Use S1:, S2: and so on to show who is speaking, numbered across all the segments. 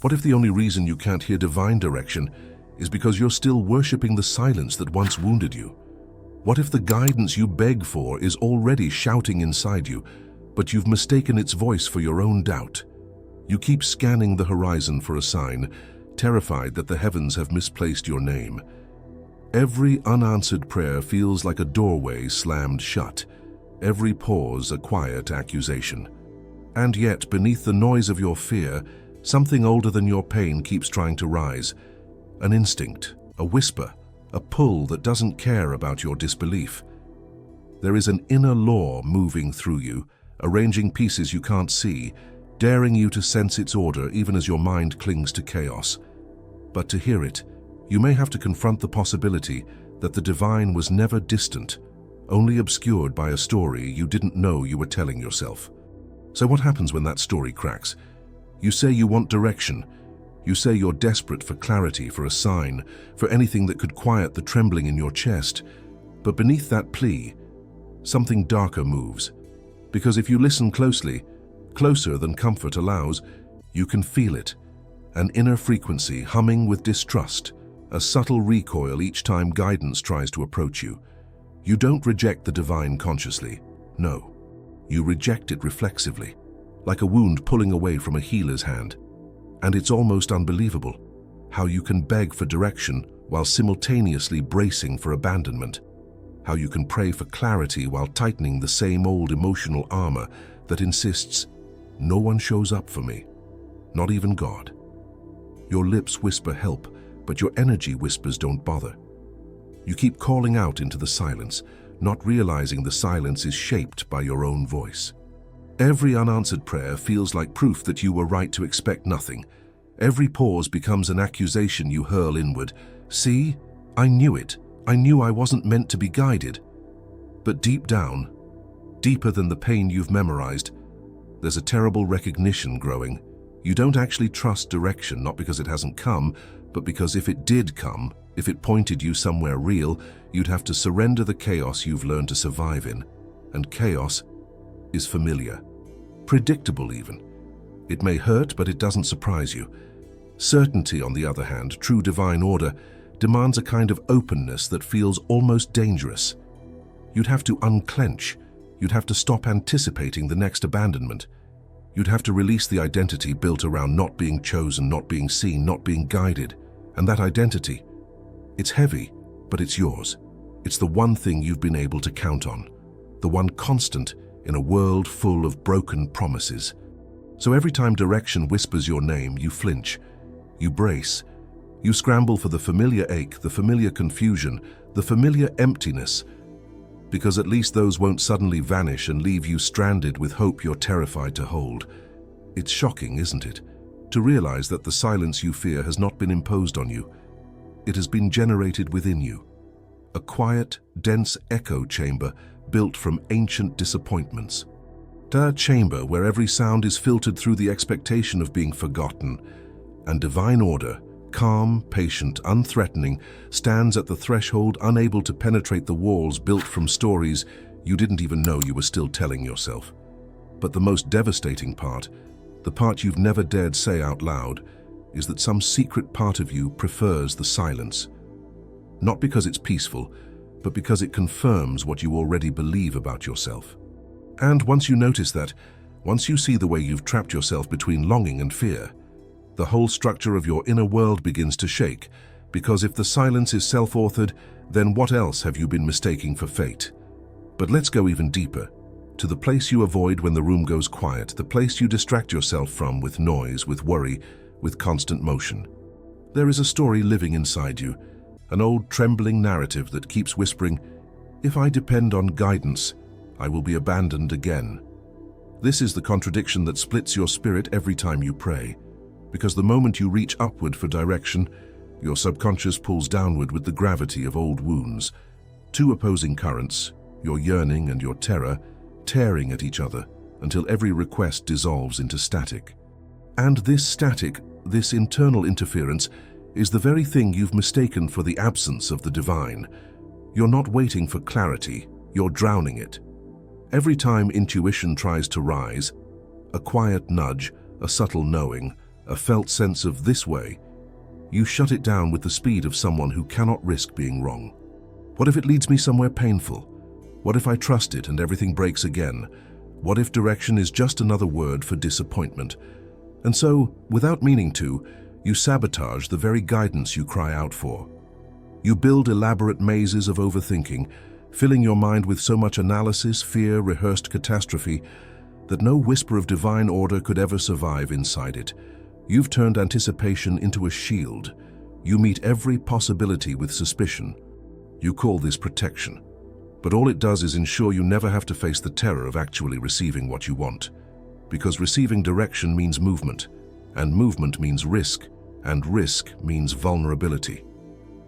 S1: What if the only reason you can't hear divine direction is because you're still worshipping the silence that once wounded you? What if the guidance you beg for is already shouting inside you, but you've mistaken its voice for your own doubt? You keep scanning the horizon for a sign, terrified that the heavens have misplaced your name. Every unanswered prayer feels like a doorway slammed shut, every pause a quiet accusation. And yet, beneath the noise of your fear, something older than your pain keeps trying to rise. An instinct, a whisper, a pull that doesn't care about your disbelief. There is an inner law moving through you, arranging pieces you can't see, daring you to sense its order even as your mind clings to chaos. But to hear it, you may have to confront the possibility that the divine was never distant, only obscured by a story you didn't know you were telling yourself. So what happens when that story cracks? You say you want direction. You say you're desperate for clarity, for a sign, for anything that could quiet the trembling in your chest. But beneath that plea, something darker moves. Because if you listen closely, closer than comfort allows, you can feel it. An inner frequency humming with distrust, a subtle recoil each time guidance tries to approach you. You don't reject the divine consciously. No. You reject it reflexively, like a wound pulling away from a healer's hand. And it's almost unbelievable how you can beg for direction while simultaneously bracing for abandonment. How you can pray for clarity while tightening the same old emotional armor that insists, "No one shows up for me, not even God." Your lips whisper help, but your energy whispers don't bother. You keep calling out into the silence, not realizing the silence is shaped by your own voice. Every unanswered prayer feels like proof that you were right to expect nothing. Every pause becomes an accusation you hurl inward. See, I knew it. I knew I wasn't meant to be guided. But deep down, deeper than the pain you've memorized, there's a terrible recognition growing. You don't actually trust direction, not because it hasn't come, but because if it did come, if it pointed you somewhere real, you'd have to surrender the chaos you've learned to survive in. And chaos is familiar. Predictable even. It may hurt, but it doesn't surprise you. Certainty, on the other hand, true divine order, demands a kind of openness that feels almost dangerous. You'd have to unclench. You'd have to stop anticipating the next abandonment. You'd have to release the identity built around not being chosen, not being seen, not being guided. And that identity, it's heavy, but it's yours. It's the one thing you've been able to count on. The one constant in a world full of broken promises. So every time direction whispers your name, you flinch, you brace, you scramble for the familiar ache, the familiar confusion, the familiar emptiness, because at least those won't suddenly vanish and leave you stranded with hope you're terrified to hold. It's shocking, isn't it, to realize that the silence you fear has not been imposed on you. It has been generated within you. A quiet, dense echo chamber built from ancient disappointments. A chamber where every sound is filtered through the expectation of being forgotten, and divine order, calm, patient, unthreatening, stands at the threshold, unable to penetrate the walls built from stories you didn't even know you were still telling yourself. But the most devastating part, the part you've never dared say out loud, is that some secret part of you prefers the silence. Not because it's peaceful, but because it confirms what you already believe about yourself. And once you notice that, once you see the way you've trapped yourself between longing and fear, the whole structure of your inner world begins to shake, because if the silence is self-authored, then what else have you been mistaking for fate? But let's go even deeper, to the place you avoid when the room goes quiet, the place you distract yourself from with noise, with worry, with constant motion. There is a story living inside you, an old trembling narrative that keeps whispering, "If I depend on guidance, I will be abandoned again." This is the contradiction that splits your spirit every time you pray, because the moment you reach upward for direction, your subconscious pulls downward with the gravity of old wounds. Two opposing currents, your yearning and your terror, tearing at each other until every request dissolves into static. And this static, this internal interference, is the very thing you've mistaken for the absence of the divine. You're not waiting for clarity, you're drowning it. Every time intuition tries to rise, a quiet nudge, a subtle knowing, a felt sense of this way, you shut it down with the speed of someone who cannot risk being wrong. What if it leads me somewhere painful? What if I trust it and everything breaks again? What if direction is just another word for disappointment? And so, without meaning to, you sabotage the very guidance you cry out for. You build elaborate mazes of overthinking, filling your mind with so much analysis, fear, rehearsed catastrophe, that no whisper of divine order could ever survive inside it. You've turned anticipation into a shield. You meet every possibility with suspicion. You call this protection. But all it does is ensure you never have to face the terror of actually receiving what you want. Because receiving direction means movement, and movement means risk, and risk means vulnerability.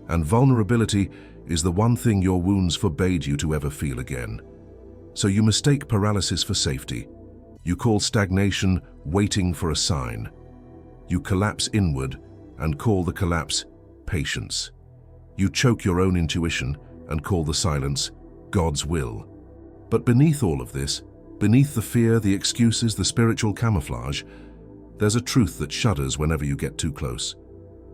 S1: And vulnerability is the one thing your wounds forbade you to ever feel again. So you mistake paralysis for safety. You call stagnation waiting for a sign. You collapse inward and call the collapse patience. You choke your own intuition and call the silence God's will. But beneath all of this, beneath the fear, the excuses, the spiritual camouflage, there's a truth that shudders whenever you get too close.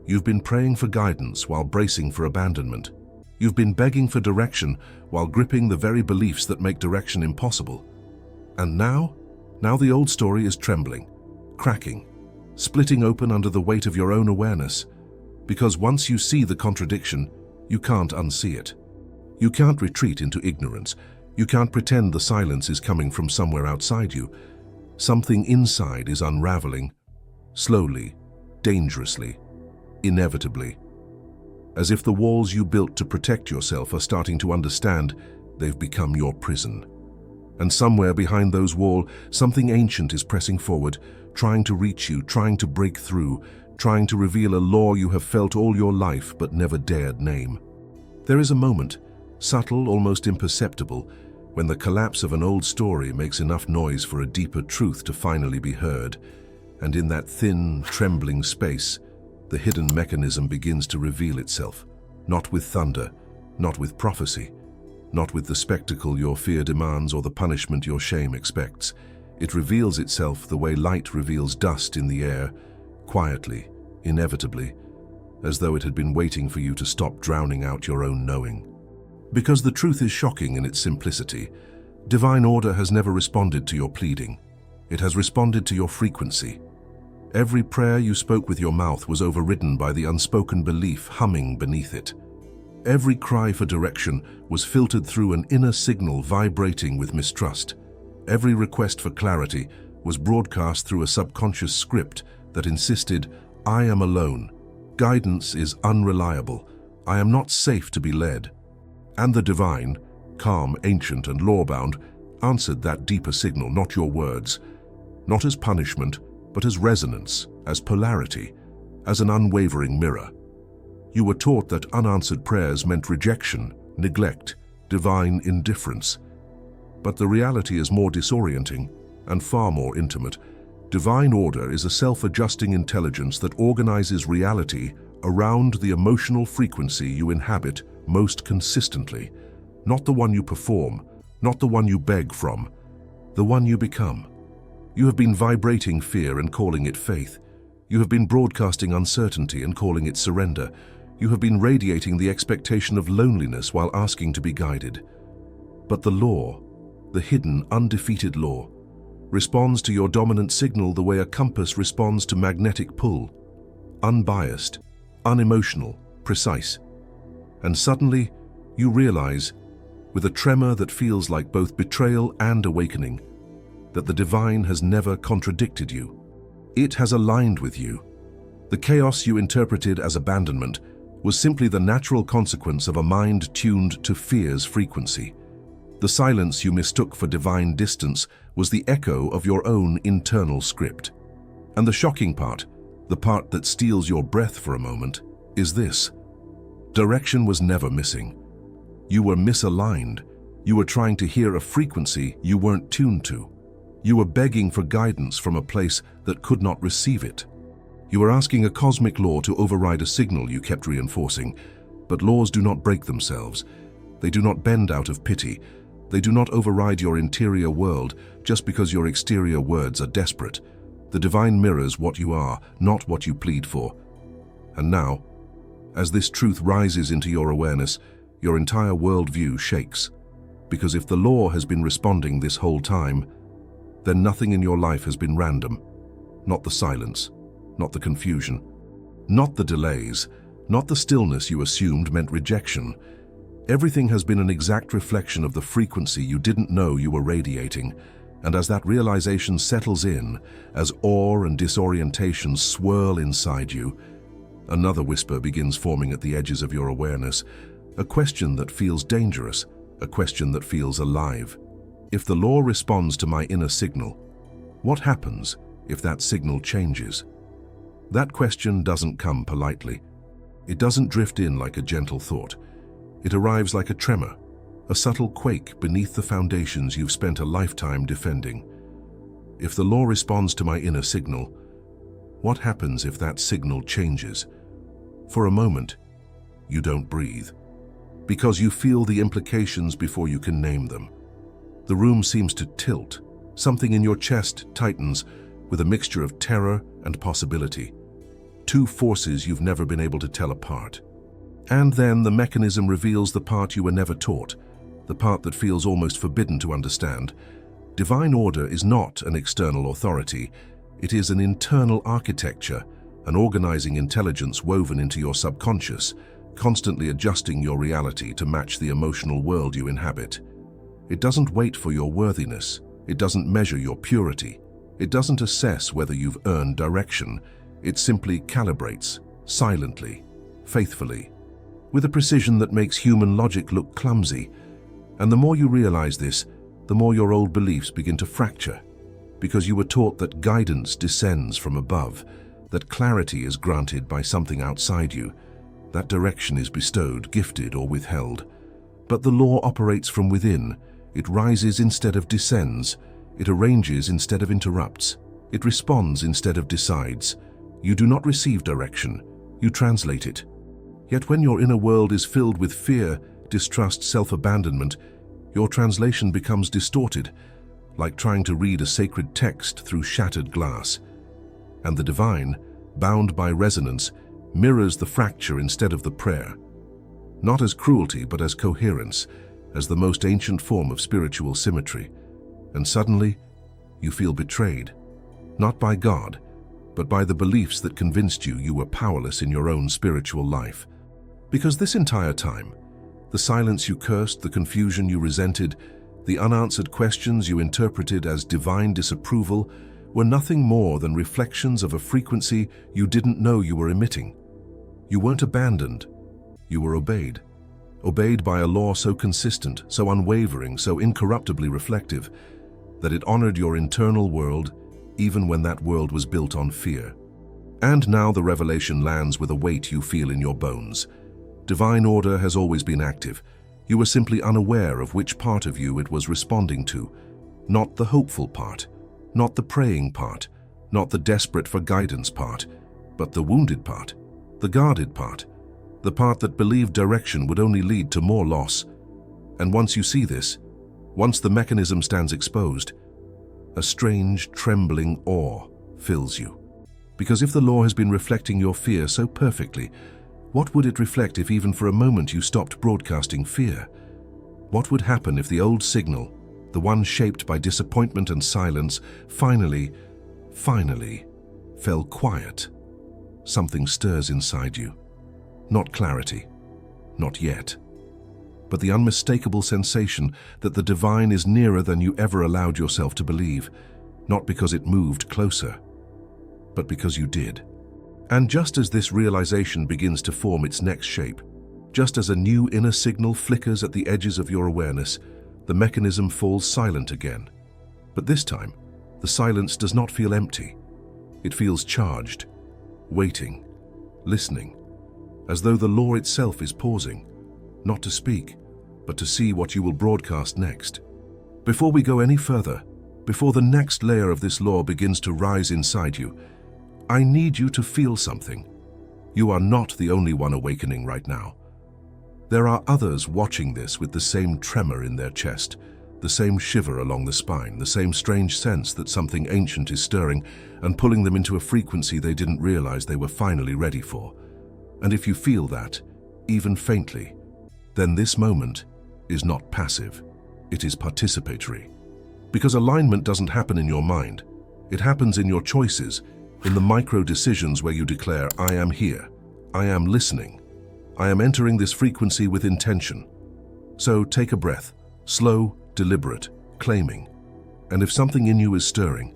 S1: You've been praying for guidance while bracing for abandonment. You've been begging for direction while gripping the very beliefs that make direction impossible. And now the old story is trembling, cracking, splitting open under the weight of your own awareness. Because once you see the contradiction, you can't unsee it. You can't retreat into ignorance. You can't pretend the silence is coming from somewhere outside you. Something inside is unraveling, slowly, dangerously, inevitably. As if the walls you built to protect yourself are starting to understand they've become your prison. And somewhere behind those walls, something ancient is pressing forward, trying to reach you, trying to break through, trying to reveal a law you have felt all your life but never dared name. There is a moment, subtle, almost imperceptible, when the collapse of an old story makes enough noise for a deeper truth to finally be heard. And in that thin, trembling space, the hidden mechanism begins to reveal itself, not with thunder, not with prophecy, not with the spectacle your fear demands or the punishment your shame expects. It reveals itself the way light reveals dust in the air, quietly, inevitably, as though it had been waiting for you to stop drowning out your own knowing. Because the truth is shocking in its simplicity, divine order has never responded to your pleading. It has responded to your frequency. Every prayer you spoke with your mouth was overridden by the unspoken belief humming beneath it. Every cry for direction was filtered through an inner signal vibrating with mistrust. Every request for clarity was broadcast through a subconscious script that insisted, I am alone. Guidance is unreliable. I am not safe to be led. And the divine, calm, ancient, and law-bound, answered that deeper signal, not your words, not as punishment, but as resonance, as polarity, as an unwavering mirror. You were taught that unanswered prayers meant rejection, neglect, divine indifference. But the reality is more disorienting and far more intimate. Divine order is a self-adjusting intelligence that organizes reality around the emotional frequency you inhabit most consistently, not the one you perform, not the one you beg from, the one you become. You have been vibrating fear and calling it faith. You have been broadcasting uncertainty and calling it surrender. You have been radiating the expectation of loneliness while asking to be guided. But the law, the hidden, undefeated law, responds to your dominant signal the way a compass responds to magnetic pull. Unbiased, unemotional, precise. And suddenly, you realize, with a tremor that feels like both betrayal and awakening, that the divine has never contradicted you. It has aligned with you. The chaos you interpreted as abandonment was simply the natural consequence of a mind tuned to fear's frequency. The silence you mistook for divine distance was the echo of your own internal script. And the shocking part, the part that steals your breath for a moment, is this. Direction was never missing. You were misaligned. You were trying to hear a frequency you weren't tuned to. You were begging for guidance from a place that could not receive it. You were asking a cosmic law to override a signal you kept reinforcing. But laws do not break themselves. They do not bend out of pity. They do not override your interior world just because your exterior words are desperate. The divine mirrors what you are, not what you plead for. And now, as this truth rises into your awareness, your entire worldview shakes. Because if the law has been responding this whole time, then nothing in your life has been random. Not the silence, not the confusion, not the delays, not the stillness you assumed meant rejection. Everything has been an exact reflection of the frequency you didn't know you were radiating. And as that realization settles in, as awe and disorientation swirl inside you, another whisper begins forming at the edges of your awareness, a question that feels dangerous, a question that feels alive. If the law responds to my inner signal, what happens if that signal changes? That question doesn't come politely. It doesn't drift in like a gentle thought. It arrives like a tremor, a subtle quake beneath the foundations you've spent a lifetime defending. If the law responds to my inner signal, what happens if that signal changes? For a moment, you don't breathe, because you feel the implications before you can name them. The room seems to tilt. Something in your chest tightens with a mixture of terror and possibility. Two forces you've never been able to tell apart. And then the mechanism reveals the part you were never taught, the part that feels almost forbidden to understand. Divine order is not an external authority. It is an internal architecture, an organizing intelligence woven into your subconscious, constantly adjusting your reality to match the emotional world you inhabit. It doesn't wait for your worthiness. It doesn't measure your purity. It doesn't assess whether you've earned direction. It simply calibrates, silently, faithfully, with a precision that makes human logic look clumsy. And the more you realize this, the more your old beliefs begin to fracture, because you were taught that guidance descends from above, that clarity is granted by something outside you, that direction is bestowed, gifted, or withheld. But the law operates from within. It rises instead of descends. It arranges instead of interrupts. It responds instead of decides. You do not receive direction, you translate it. Yet when your inner world is filled with fear, distrust, self-abandonment, your translation becomes distorted, like trying to read a sacred text through shattered glass. And the divine, bound by resonance, mirrors the fracture instead of the prayer. Not as cruelty, but as coherence, as the most ancient form of spiritual symmetry. And suddenly, you feel betrayed, not by God, but by the beliefs that convinced you you were powerless in your own spiritual life. Because this entire time, the silence you cursed, the confusion you resented, the unanswered questions you interpreted as divine disapproval were nothing more than reflections of a frequency you didn't know you were emitting. You weren't abandoned, you were obeyed. Obeyed by a law so consistent, so unwavering, so incorruptibly reflective, that it honored your internal world even when that world was built on fear. And now the revelation lands with a weight you feel in your bones. Divine order has always been active. You were simply unaware of which part of you it was responding to. Not the hopeful part, not the praying part, not the desperate for guidance part, but the wounded part, the guarded part, the part that believed direction would only lead to more loss. And once you see this, once the mechanism stands exposed, a strange, trembling awe fills you. Because if the law has been reflecting your fear so perfectly, what would it reflect if even for a moment you stopped broadcasting fear? What would happen if the old signal, the one shaped by disappointment and silence, finally fell quiet? Something stirs inside you. Not clarity, not yet, but the unmistakable sensation that the divine is nearer than you ever allowed yourself to believe, not because it moved closer, but because you did. And just as this realization begins to form its next shape, just as a new inner signal flickers at the edges of your awareness, the mechanism falls silent again. But this time, the silence does not feel empty. It feels charged, waiting, listening, as though the law itself is pausing, not to speak, but to see what you will broadcast next. Before we go any further, before the next layer of this law begins to rise inside you, I need you to feel something. You are not the only one awakening right now. There are others watching this with the same tremor in their chest, the same shiver along the spine, the same strange sense that something ancient is stirring and pulling them into a frequency they didn't realize they were finally ready for. And if you feel that, even faintly, then this moment is not passive, it is participatory. Because alignment doesn't happen in your mind, it happens in your choices, in the micro decisions where you declare, I am here, I am listening, I am entering this frequency with intention. So take a breath, slow, deliberate, claiming. And if something in you is stirring,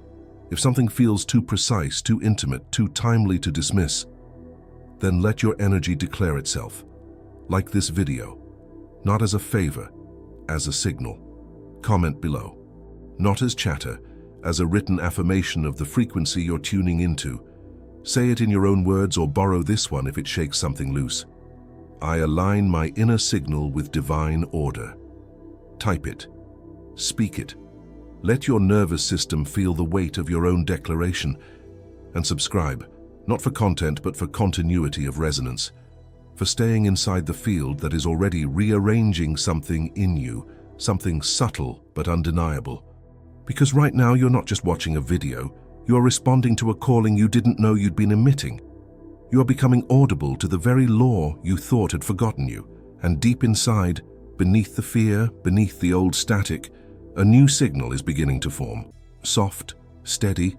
S1: if something feels too precise, too intimate, too timely to dismiss, then let your energy declare itself, like this video, not as a favor, as a signal. Comment below. Not as chatter, as a written affirmation of the frequency you're tuning into. Say it in your own words or borrow this one if it shakes something loose. I align my inner signal with divine order. Type it. Speak it. Let your nervous system feel the weight of your own declaration. And subscribe, not for content but for continuity of resonance, for staying inside the field that is already rearranging something in you, something subtle but undeniable. Because right now you're not just watching a video, you're responding to a calling you didn't know you'd been emitting. You are becoming audible to the very law you thought had forgotten you, and deep inside, beneath the fear, beneath the old static, a new signal is beginning to form. Soft, steady,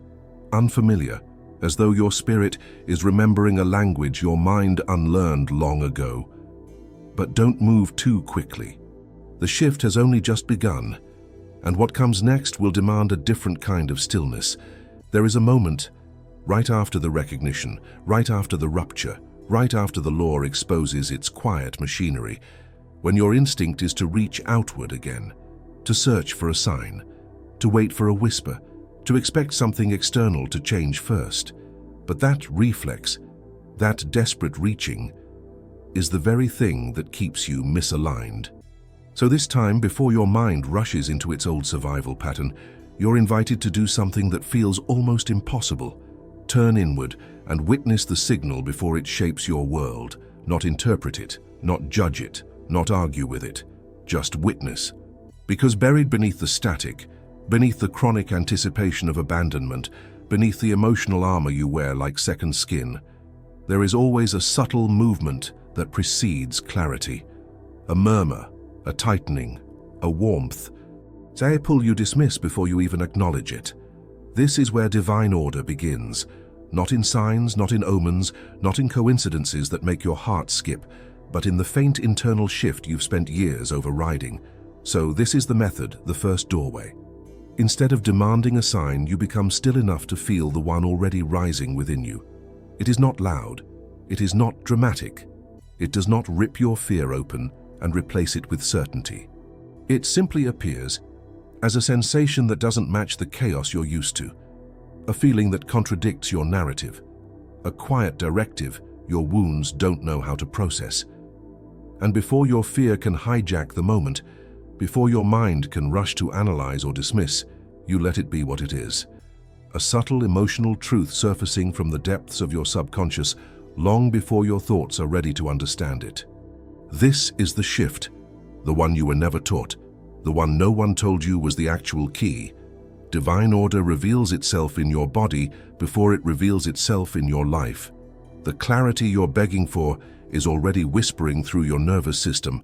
S1: unfamiliar, as though your spirit is remembering a language your mind unlearned long ago. But don't move too quickly. The shift has only just begun, and what comes next will demand a different kind of stillness. There is a moment, right after the recognition, right after the rupture, right after the law exposes its quiet machinery, when your instinct is to reach outward again, to search for a sign, to wait for a whisper, to expect something external to change first. But that reflex, that desperate reaching, is the very thing that keeps you misaligned. So this time, before your mind rushes into its old survival pattern, you're invited to do something that feels almost impossible. Turn inward and witness the signal before it shapes your world. Not interpret it, not judge it, not argue with it. Just witness. Because buried beneath the static, beneath the chronic anticipation of abandonment, beneath the emotional armor you wear like second skin, there is always a subtle movement that precedes clarity. A murmur, a tightening, a warmth. Say a pull you dismiss before you even acknowledge it. This is where divine order begins. Not in signs, not in omens, not in coincidences that make your heart skip, but in the faint internal shift you've spent years overriding. So this is the method, the first doorway. Instead of demanding a sign, you become still enough to feel the one already rising within you. It is not loud. It is not dramatic. It does not rip your fear open and replace it with certainty. It simply appears as a sensation that doesn't match the chaos you're used to, a feeling that contradicts your narrative, a quiet directive your wounds don't know how to process. And before your fear can hijack the moment, before your mind can rush to analyze or dismiss, you let it be what it is. A subtle emotional truth surfacing from the depths of your subconscious long before your thoughts are ready to understand it. This is the shift, the one you were never taught, the one no one told you was the actual key. Divine order reveals itself in your body before it reveals itself in your life. The clarity you're begging for is already whispering through your nervous system,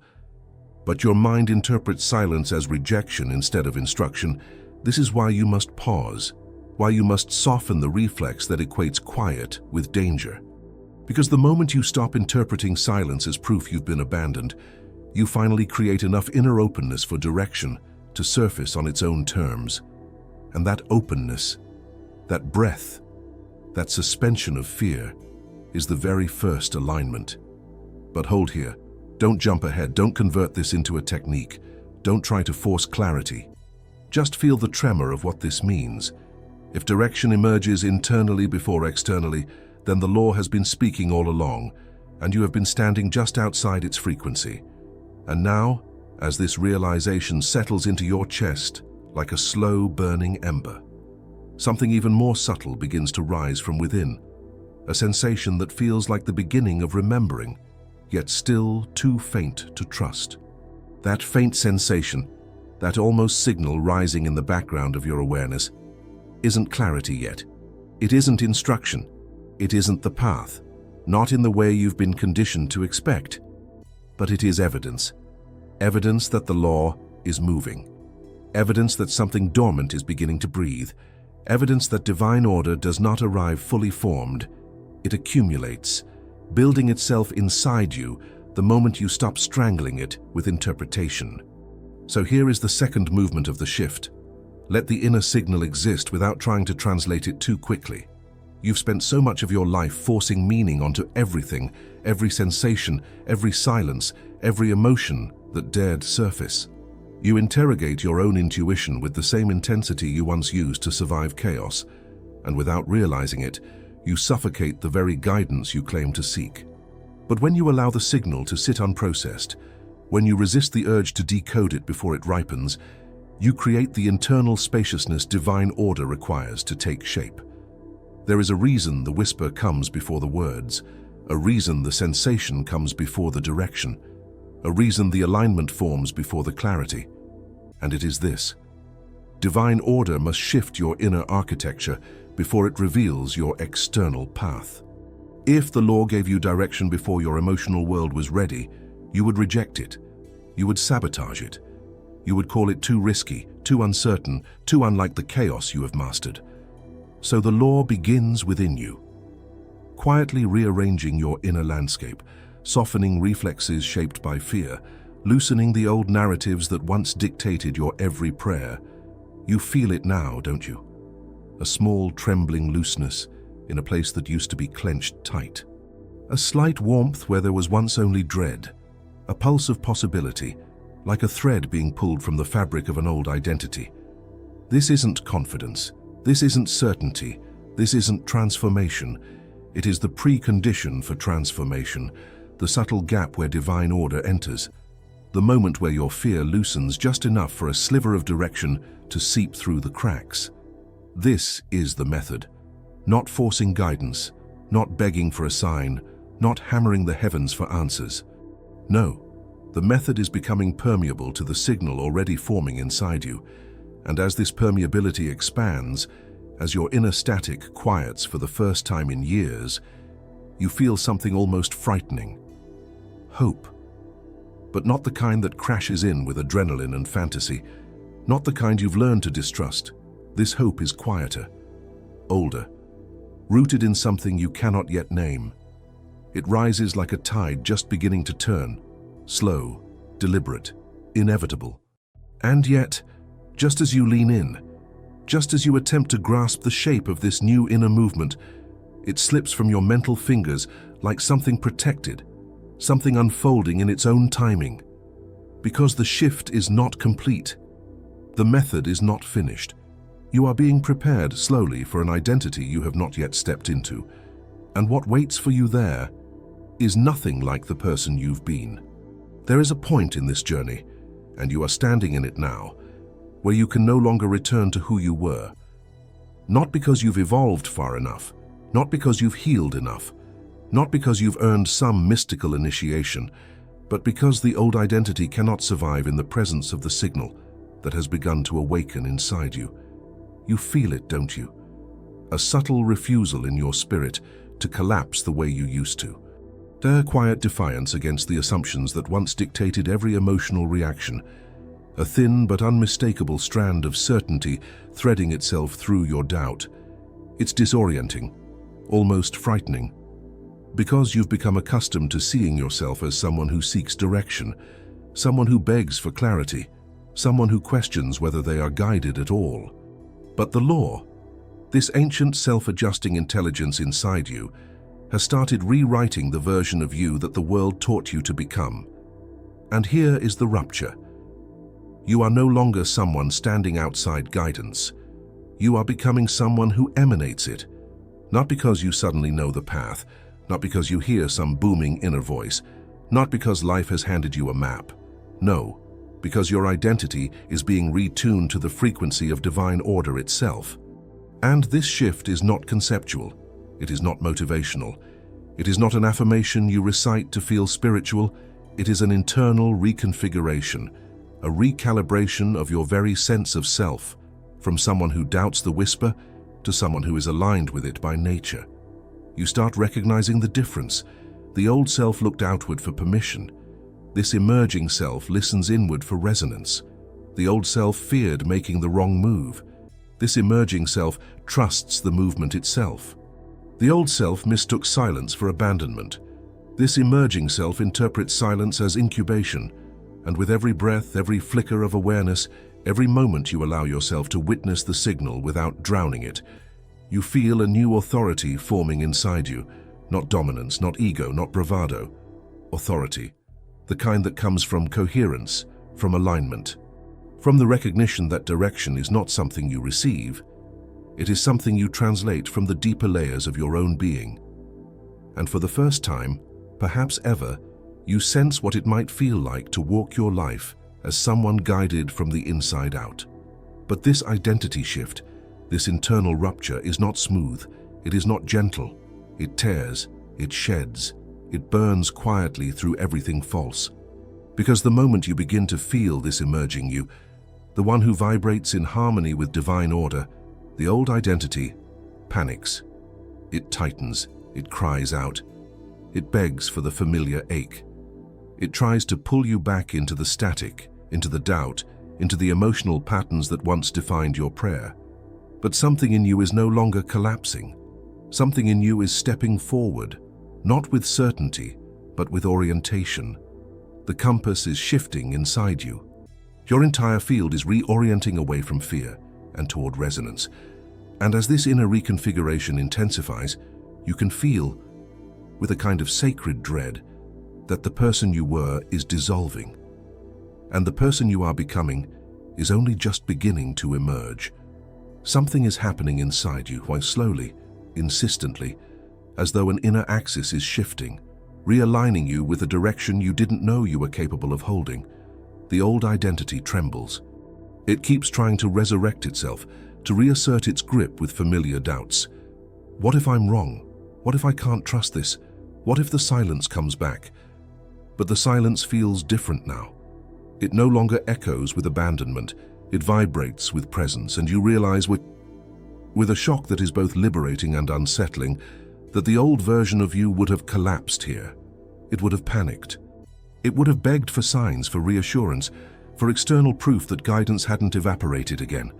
S1: but your mind interprets silence as rejection instead of instruction. This is why you must pause, why you must soften the reflex that equates quiet with danger. Because the moment you stop interpreting silence as proof you've been abandoned, you finally create enough inner openness for direction to surface on its own terms. And that openness, that breath, that suspension of fear, is the very first alignment. But hold here. Don't jump ahead. Don't convert this into a technique. Don't try to force clarity. Just feel the tremor of what this means. If direction emerges internally before externally, then the law has been speaking all along, and you have been standing just outside its frequency. And now, as this realization settles into your chest like a slow burning ember, something even more subtle begins to rise from within, a sensation that feels like the beginning of remembering, yet still too faint to trust. That faint sensation, that almost signal rising in the background of your awareness, isn't clarity yet. It isn't instruction. It isn't the path, not in the way you've been conditioned to expect. But it is evidence. Evidence that the law is moving. Evidence that something dormant is beginning to breathe. Evidence that divine order does not arrive fully formed. It accumulates, building itself inside you the moment you stop strangling it with interpretation. So here is the second movement of the shift. Let the inner signal exist without trying to translate it too quickly. You've spent so much of your life forcing meaning onto everything, every sensation, every silence, every emotion that dared surface. You interrogate your own intuition with the same intensity you once used to survive chaos, and without realizing it, you suffocate the very guidance you claim to seek. But when you allow the signal to sit unprocessed, when you resist the urge to decode it before it ripens, you create the internal spaciousness divine order requires to take shape. There is a reason the whisper comes before the words, a reason the sensation comes before the direction, a reason the alignment forms before the clarity. And it is this: divine order must shift your inner architecture before it reveals your external path. If the law gave you direction before your emotional world was ready, you would reject it. You would sabotage it. You would call it too risky, too uncertain, too unlike the chaos you have mastered. So the law begins within you, quietly rearranging your inner landscape, softening reflexes shaped by fear, loosening the old narratives that once dictated your every prayer. You feel it now, don't you? A small, trembling looseness in a place that used to be clenched tight. A slight warmth where there was once only dread. A pulse of possibility, like a thread being pulled from the fabric of an old identity. This isn't confidence. This isn't certainty. This isn't transformation. It is the precondition for transformation, the subtle gap where divine order enters, the moment where your fear loosens just enough for a sliver of direction to seep through the cracks. This is the method. Not forcing guidance, not begging for a sign, not hammering the heavens for answers. No, the method is becoming permeable to the signal already forming inside you, and as this permeability expands, as your inner static quiets for the first time in years, you feel something almost frightening. Hope. But not the kind that crashes in with adrenaline and fantasy, not the kind you've learned to distrust. This hope is quieter, older, rooted in something you cannot yet name. It rises like a tide just beginning to turn, slow, deliberate, inevitable. And yet, just as you lean in, just as you attempt to grasp the shape of this new inner movement, it slips from your mental fingers like something protected, something unfolding in its own timing. Because the shift is not complete. The method is not finished. You are being prepared slowly for an identity you have not yet stepped into, and what waits for you there is nothing like the person you've been. There is a point in this journey, and you are standing in it now, where you can no longer return to who you were. Not because you've evolved far enough, not because you've healed enough, not because you've earned some mystical initiation, but because the old identity cannot survive in the presence of the signal that has begun to awaken inside you. You feel it, don't you? A subtle refusal in your spirit to collapse the way you used to. A quiet defiance against the assumptions that once dictated every emotional reaction. A thin but unmistakable strand of certainty threading itself through your doubt. It's disorienting, almost frightening. Because you've become accustomed to seeing yourself as someone who seeks direction, someone who begs for clarity, someone who questions whether they are guided at all. But the law, this ancient self-adjusting intelligence inside you, has started rewriting the version of you that the world taught you to become. And here is the rupture. You are no longer someone standing outside guidance. You are becoming someone who emanates it. Not because you suddenly know the path, not because you hear some booming inner voice, not because life has handed you a map. No, because your identity is being retuned to the frequency of divine order itself. And this shift is not conceptual. It is not motivational. It is not an affirmation you recite to feel spiritual. It is an internal reconfiguration, a recalibration of your very sense of self, from someone who doubts the whisper to someone who is aligned with it by nature. You start recognizing the difference. The old self looked outward for permission. This emerging self listens inward for resonance. The old self feared making the wrong move. This emerging self trusts the movement itself. The old self mistook silence for abandonment. This emerging self interprets silence as incubation, and with every breath, every flicker of awareness, every moment you allow yourself to witness the signal without drowning it, you feel a new authority forming inside you. Not dominance, not ego, not bravado. Authority. The kind that comes from coherence, from alignment. From the recognition that direction is not something you receive, it is something you translate from the deeper layers of your own being. And for the first time, perhaps ever, you sense what it might feel like to walk your life as someone guided from the inside out. But this identity shift, this internal rupture is not smooth, it is not gentle. It tears, it sheds, it burns quietly through everything false. Because the moment you begin to feel this emerging you, the one who vibrates in harmony with divine order, the old identity panics. It tightens, it cries out. It begs for the familiar ache. It tries to pull you back into the static, into the doubt, into the emotional patterns that once defined your prayer. But something in you is no longer collapsing. Something in you is stepping forward, not with certainty, but with orientation. The compass is shifting inside you. Your entire field is reorienting away from fear and toward resonance. And as this inner reconfiguration intensifies, you can feel, with a kind of sacred dread, that the person you were is dissolving. And the person you are becoming is only just beginning to emerge. Something is happening inside you, while slowly, insistently, as though an inner axis is shifting, realigning you with a direction you didn't know you were capable of holding. The old identity trembles. It keeps trying to resurrect itself, to reassert its grip with familiar doubts. What if I'm wrong? What if I can't trust this? What if the silence comes back? But the silence feels different now. It no longer echoes with abandonment. It vibrates with presence, and you realize with a shock that is both liberating and unsettling, that the old version of you would have collapsed here. It would have panicked. It would have begged for signs, for reassurance, for external proof that guidance hadn't evaporated again.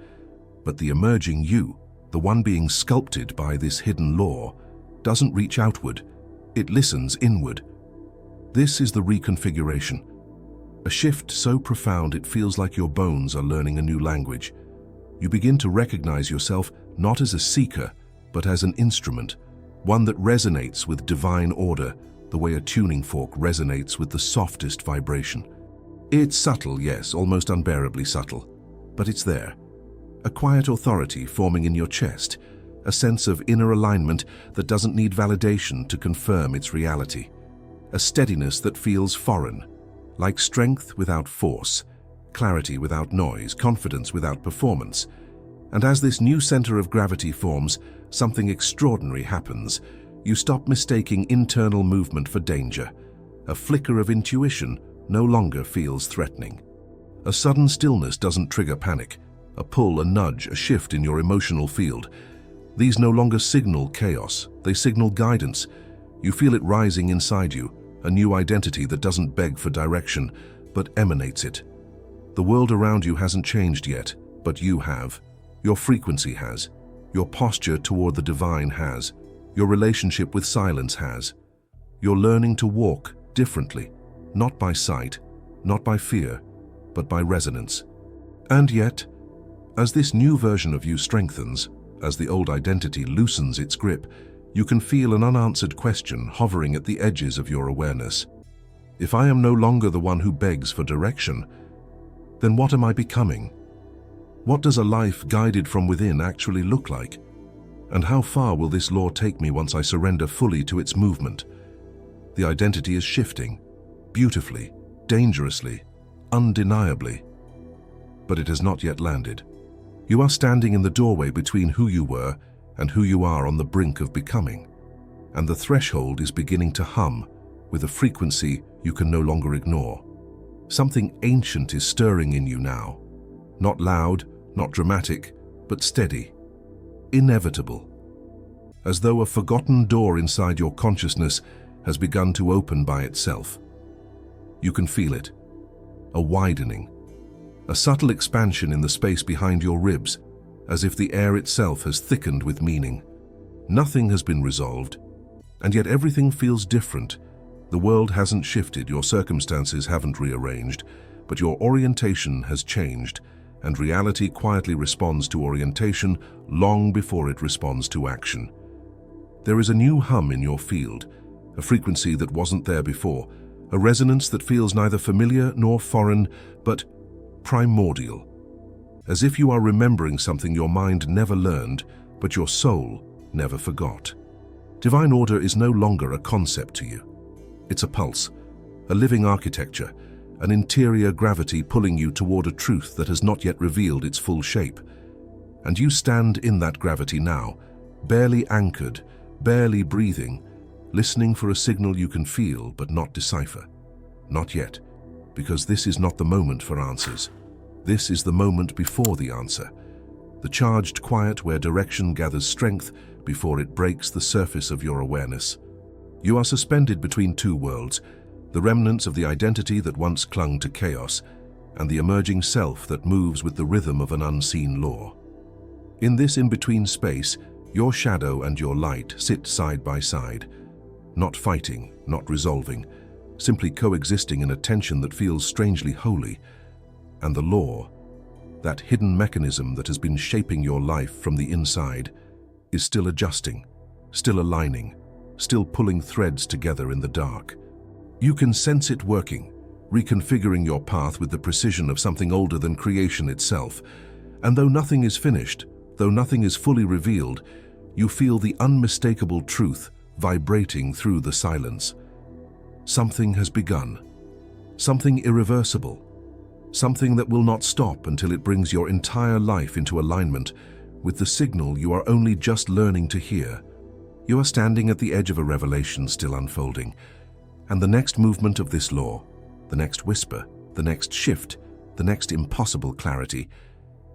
S1: But the emerging you, the one being sculpted by this hidden law, doesn't reach outward. It listens inward. This is the reconfiguration. A shift so profound it feels like your bones are learning a new language. You begin to recognize yourself not as a seeker, but as an instrument, one that resonates with divine order, the way a tuning fork resonates with the softest vibration. It's subtle, yes, almost unbearably subtle, but it's there. A quiet authority forming in your chest, a sense of inner alignment that doesn't need validation to confirm its reality. A steadiness that feels foreign, like strength without force, clarity without noise, confidence without performance. And as this new center of gravity forms, something extraordinary happens. You stop mistaking internal movement for danger. A flicker of intuition no longer feels threatening. A sudden stillness doesn't trigger panic. A pull, a nudge, a shift in your emotional field. These no longer signal chaos, they signal guidance. You feel it rising inside you, a new identity that doesn't beg for direction, but emanates it. The world around you hasn't changed yet, but you have. Your frequency has. Your posture toward the divine has. Your relationship with silence has. You're learning to walk differently, not by sight, not by fear, but by resonance. And yet, as this new version of you strengthens, as the old identity loosens its grip, you can feel an unanswered question hovering at the edges of your awareness. If I am no longer the one who begs for direction, then what am I becoming? What does a life guided from within actually look like? And how far will this law take me once I surrender fully to its movement? The identity is shifting, beautifully, dangerously, undeniably. But it has not yet landed. You are standing in the doorway between who you were and who you are on the brink of becoming. And the threshold is beginning to hum with a frequency you can no longer ignore. Something ancient is stirring in you now. Not loud, not dramatic, but steady. Inevitable. As though a forgotten door inside your consciousness has begun to open by itself. You can feel it. A widening. A subtle expansion in the space behind your ribs, as if the air itself has thickened with meaning. Nothing has been resolved, and yet everything feels different. The world hasn't shifted, your circumstances haven't rearranged, but your orientation has changed, and reality quietly responds to orientation long before it responds to action. There is a new hum in your field, a frequency that wasn't there before, a resonance that feels neither familiar nor foreign, but primordial. As if you are remembering something your mind never learned, but your soul never forgot. Divine order is no longer a concept to you. It's a pulse, a living architecture, an interior gravity pulling you toward a truth that has not yet revealed its full shape. And you stand in that gravity now, barely anchored, barely breathing, listening for a signal you can feel but not decipher. Not yet, because this is not the moment for answers. This is the moment before the answer. The charged quiet where direction gathers strength before it breaks the surface of your awareness. You are suspended between two worlds, the remnants of the identity that once clung to chaos, and the emerging self that moves with the rhythm of an unseen law. In this in-between space, your shadow and your light sit side by side, not fighting, not resolving, simply coexisting in a tension that feels strangely holy. And the law, that hidden mechanism that has been shaping your life from the inside, is still adjusting, still aligning, still pulling threads together in the dark. You can sense it working, reconfiguring your path with the precision of something older than creation itself. And though nothing is finished, though nothing is fully revealed, you feel the unmistakable truth vibrating through the silence. Something has begun. Something irreversible. Something that will not stop until it brings your entire life into alignment with the signal you are only just learning to hear. You are standing at the edge of a revelation still unfolding, and the next movement of this law, the next whisper, the next shift, the next impossible clarity,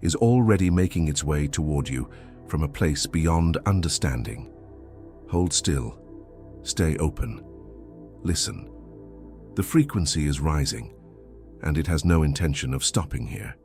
S1: is already making its way toward you from a place beyond understanding. Hold still. Stay open. Listen. The frequency is rising, and it has no intention of stopping here.